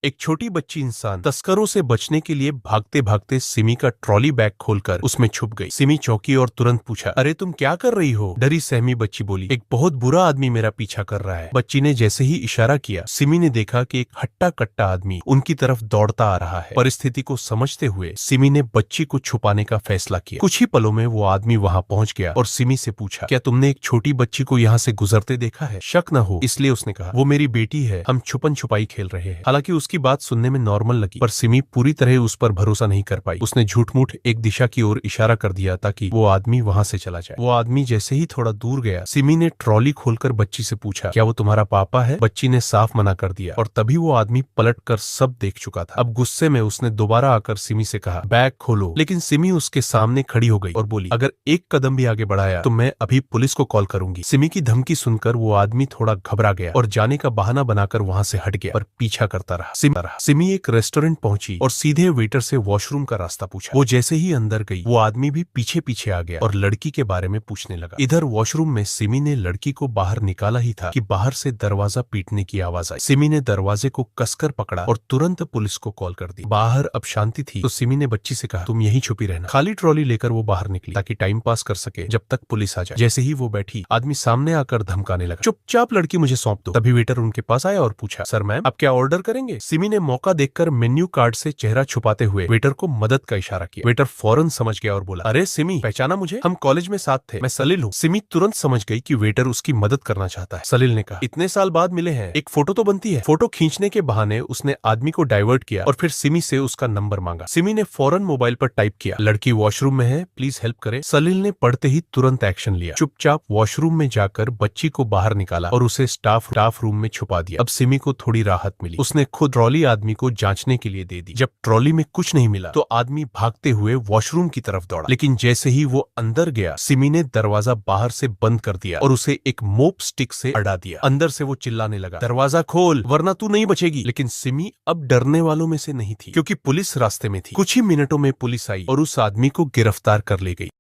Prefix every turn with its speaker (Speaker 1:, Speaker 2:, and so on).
Speaker 1: एक छोटी बच्ची इंसान तस्करों से बचने के लिए भागते भागते सिमी का ट्रॉली बैग खोलकर उसमें छुप गई। सिमी चौंकी और तुरंत पूछा, अरे तुम क्या कर रही हो? डरी सहमी बच्ची बोली, एक बहुत बुरा आदमी मेरा पीछा कर रहा है। बच्ची ने जैसे ही इशारा किया, सिमी ने देखा कि एक हट्टा कट्टा आदमी उनकी तरफ दौड़ता आ रहा है। परिस्थिति को समझते हुए सिमी ने बच्ची को छुपाने का फैसला किया। कुछ ही पलों में वो आदमी वहां पहुंच गया और सिमी से पूछा, क्या तुमने एक छोटी बच्ची को यहाँ से गुजरते देखा है? शक न हो इसलिए उसने कहा, वो मेरी बेटी है, हम छुपन छुपाई खेल रहे हैं। हालांकि उसकी बात सुनने में नॉर्मल लगी, पर सिमी पूरी तरह उस पर भरोसा नहीं कर पाई। उसने झूठ मूठ एक दिशा की ओर इशारा कर दिया ताकि वो आदमी वहां से चला जाए। वो आदमी जैसे ही थोड़ा दूर गया, सिमी ने ट्रॉली खोलकर बच्ची से पूछा, क्या वो तुम्हारा पापा है? बच्ची ने साफ मना कर दिया और तभी वो आदमी पलटकर सब देख चुका था। अब गुस्से में उसने दोबारा आकर सिमी से कहा, बैग खोलो। लेकिन सिमी उसके सामने खड़ी हो गई और बोली, अगर एक कदम भी आगे बढ़ाया तो मैं अभी पुलिस को कॉल करूंगी। सिमी की धमकी सुनकर वो आदमी थोड़ा घबरा गया और जाने का बहाना बनाकर वहां से हट गया, पर पीछा करता रहा। सिमी एक रेस्टोरेंट पहुंची और सीधे वेटर से वॉशरूम का रास्ता पूछा। वो जैसे ही अंदर गई, वो आदमी भी पीछे पीछे आ गया और लड़की के बारे में पूछने लगा। इधर वॉशरूम में सिमी ने लड़की को बाहर निकाला ही था कि बाहर से दरवाजा पीटने की आवाज आई। सिमी ने दरवाजे को कसकर पकड़ा और तुरंत पुलिस को कॉल कर दी। बाहर अब शांति थी तो सिमी ने बच्ची से कहा, तुम यहीं छुपी रहना। खाली ट्रॉली लेकर वो बाहर निकली ताकि टाइम पास कर सके जब तक पुलिस आ जाए। जैसे ही वो बैठी, आदमी सामने आकर धमकाने लगा, चुपचाप लड़की मुझे सौंप दो। तभी वेटर उनके पास आया और पूछा, सर मैम आप क्या ऑर्डर करेंगे? सिमी ने मौका देखकर मेन्यू कार्ड से चेहरा छुपाते हुए वेटर को मदद का इशारा किया। वेटर फौरन समझ गया और बोला, अरे सिमी, पहचाना मुझे? हम कॉलेज में साथ थे, मैं सलील हूँ। सिमी तुरंत समझ गई कि वेटर उसकी मदद करना चाहता है। सलील ने कहा, इतने साल बाद मिले हैं, एक फोटो तो बनती है। फोटो खींचने के बहाने उसने आदमी को डाइवर्ट किया और फिर सिमी से उसका नंबर मांगा। सिमी ने फौरन मोबाइल पर टाइप किया, लड़की वॉशरूम में है, प्लीज हेल्प करे। सलील ने पढ़ते ही तुरंत एक्शन लिया। चुपचाप वॉशरूम में जाकर बच्ची को बाहर निकाला और उसे स्टाफ रूम में छुपा दिया। अब सिमी को थोड़ी राहत मिली। उसने खुद ट्रॉली आदमी को जांचने के लिए दे दी। जब ट्रॉली में कुछ नहीं मिला तो आदमी भागते हुए वॉशरूम की तरफ दौड़ा, लेकिन जैसे ही वो अंदर गया, सिमी ने दरवाजा बाहर से बंद कर दिया और उसे एक मोप स्टिक से अड़ा दिया। अंदर से वो चिल्लाने लगा, दरवाजा खोल वरना तू नहीं बचेगी। लेकिन सिमी अब डरने वालों में से नहीं थी, क्योंकि पुलिस रास्ते में थी। कुछ ही मिनटों में पुलिस आई और उस आदमी को गिरफ्तार कर ले गई।